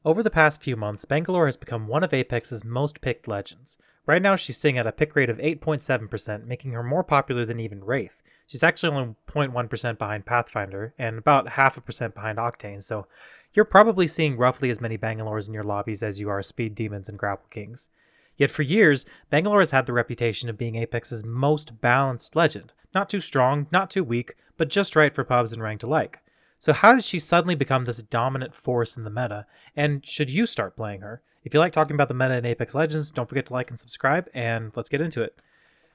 Over the past few months, Bangalore has become one of Apex's most picked legends. Right now she's sitting at a pick rate of 8.7%, making her more popular than even Wraith. She's actually only 0.1% behind Pathfinder, and about half a percent behind Octane, so you're probably seeing roughly as many Bangalores in your lobbies as you are Speed Demons and Grapple Kings. Yet for years, Bangalore has had the reputation of being Apex's most balanced legend. Not too strong, not too weak, but just right for pubs and ranked alike. So how did she suddenly become this dominant force in the meta, and should you start playing her? If you like talking about the meta in Apex Legends, don't forget to like and subscribe, and let's get into it.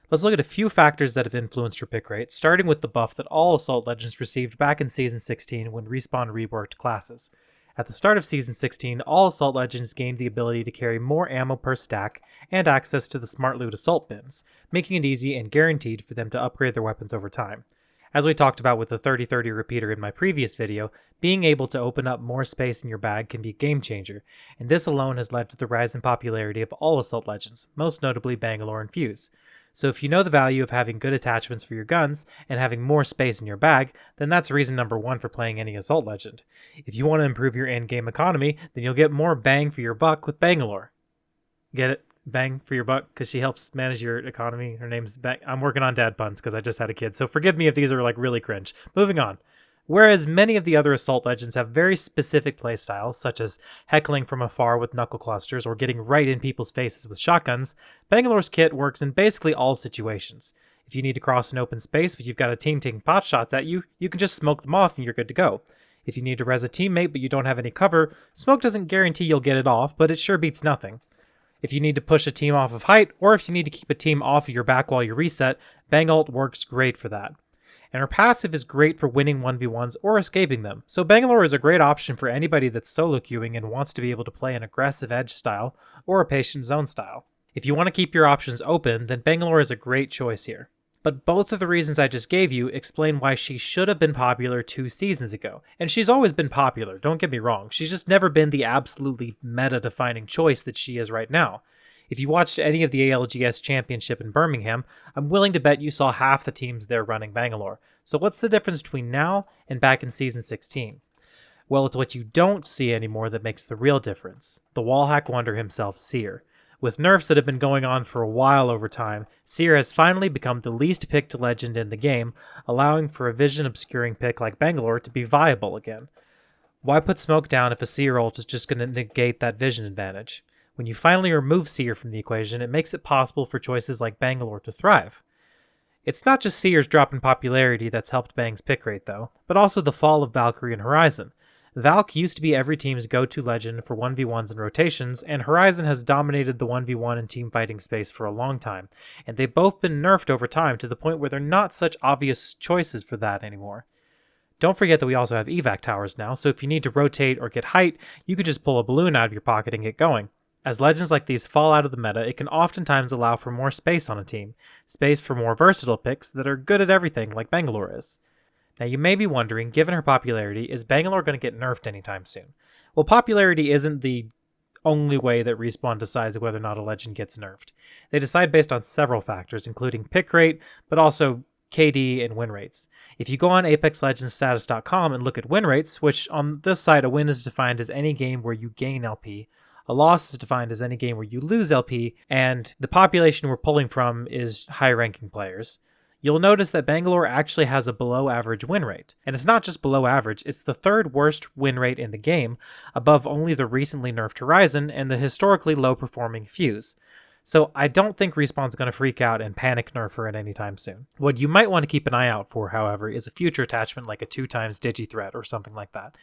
Let's look at a few factors that have influenced her pick rate, starting with the buff that all Assault Legends received back in Season 16 when Respawn reworked classes. At the start of Season 16, all Assault Legends gained the ability to carry more ammo per stack and access to the Smart Loot Assault bins, making it easy and guaranteed for them to upgrade their weapons over time. As we talked about with the 30-30 repeater in my previous video, being able to open up more space in your bag can be a game changer, and this alone has led to the rise in popularity of all Assault Legends, most notably Bangalore and Fuse. So if you know the value of having good attachments for your guns and having more space in your bag, then that's reason number one for playing any Assault Legend. If you want to improve your in-game economy, then you'll get more bang for your buck with Bangalore. Get it? Bang for your buck, because she helps manage your economy. Her name's Bang. I'm working on dad puns because I just had a kid, so forgive me if these are like really cringe. Moving on. Whereas many of the other Assault Legends have very specific playstyles, such as heckling from afar with knuckle clusters or getting right in people's faces with shotguns, Bangalore's kit works in basically all situations. If you need to cross an open space but you've got a team taking pot shots at you, you can just smoke them off and you're good to go. If you need to res a teammate but you don't have any cover, smoke doesn't guarantee you'll get it off, but it sure beats nothing. If you need to push a team off of height, or if you need to keep a team off of your back while you reset, Bang Ult works great for that. And her passive is great for winning 1v1s or escaping them, so Bangalore is a great option for anybody that's solo queuing and wants to be able to play an aggressive edge style or a patient zone style. If you want to keep your options open, then Bangalore is a great choice here. But both of the reasons I just gave you explain why she should have been popular 2 seasons ago. And she's always been popular, don't get me wrong. She's just never been the absolutely meta-defining choice that she is right now. If you watched any of the ALGS Championship in Birmingham, I'm willing to bet you saw half the teams there running Bangalore. So what's the difference between now and back in Season 16? Well, it's what you don't see anymore that makes the real difference. The wallhack wonder himself, Seer. With nerfs that have been going on for a while over time, Seer has finally become the least picked legend in the game, allowing for a vision-obscuring pick like Bangalore to be viable again. Why put smoke down if a Seer ult is just going to negate that vision advantage? When you finally remove Seer from the equation, it makes it possible for choices like Bangalore to thrive. It's not just Seer's drop in popularity that's helped Bang's pick rate though, but also the fall of Valkyrie and Horizon. Valk used to be every team's go-to legend for 1v1s and rotations, and Horizon has dominated the 1v1 and team fighting space for a long time, and they've both been nerfed over time to the point where they're not such obvious choices for that anymore. Don't forget that we also have evac towers now, so if you need to rotate or get height, you could just pull a balloon out of your pocket and get going. As legends like these fall out of the meta, it can oftentimes allow for more space on a team, space for more versatile picks that are good at everything like Bangalore is. Now you may be wondering, given her popularity, is Bangalore going to get nerfed anytime soon? Well, popularity isn't the only way that Respawn decides whether or not a legend gets nerfed. They decide based on several factors, including pick rate, but also KD and win rates. If you go on ApexLegendsStatus.com and look at win rates, which on this side a win is defined as any game where you gain LP, a loss is defined as any game where you lose LP, and the population we're pulling from is high-ranking players. You'll notice that Bangalore actually has a below-average win rate. And it's not just below average, it's the third worst win rate in the game, above only the recently nerfed Horizon and the historically low-performing Fuse. So I don't think Respawn's going to freak out and panic nerf her at any time soon. What you might want to keep an eye out for, however, is a future attachment like a 2x Digi-Threat or something like that.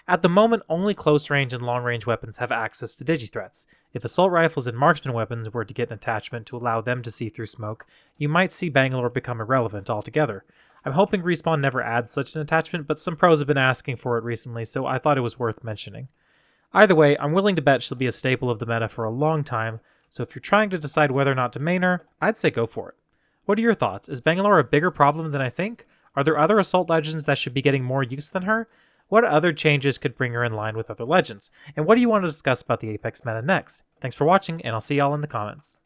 At the moment, only close-range and long-range weapons have access to Digi-Threats. If assault rifles and marksman weapons were to get an attachment to allow them to see through smoke, you might see Bangalore become irrelevant altogether. I'm hoping Respawn never adds such an attachment, but some pros have been asking for it recently, so I thought it was worth mentioning. Either way, I'm willing to bet she'll be a staple of the meta for a long time, so if you're trying to decide whether or not to main her, I'd say go for it. What are your thoughts? Is Bangalore a bigger problem than I think? Are there other assault legends that should be getting more use than her? What other changes could bring her in line with other legends? And what do you want to discuss about the Apex meta next? Thanks for watching, and I'll see y'all in the comments.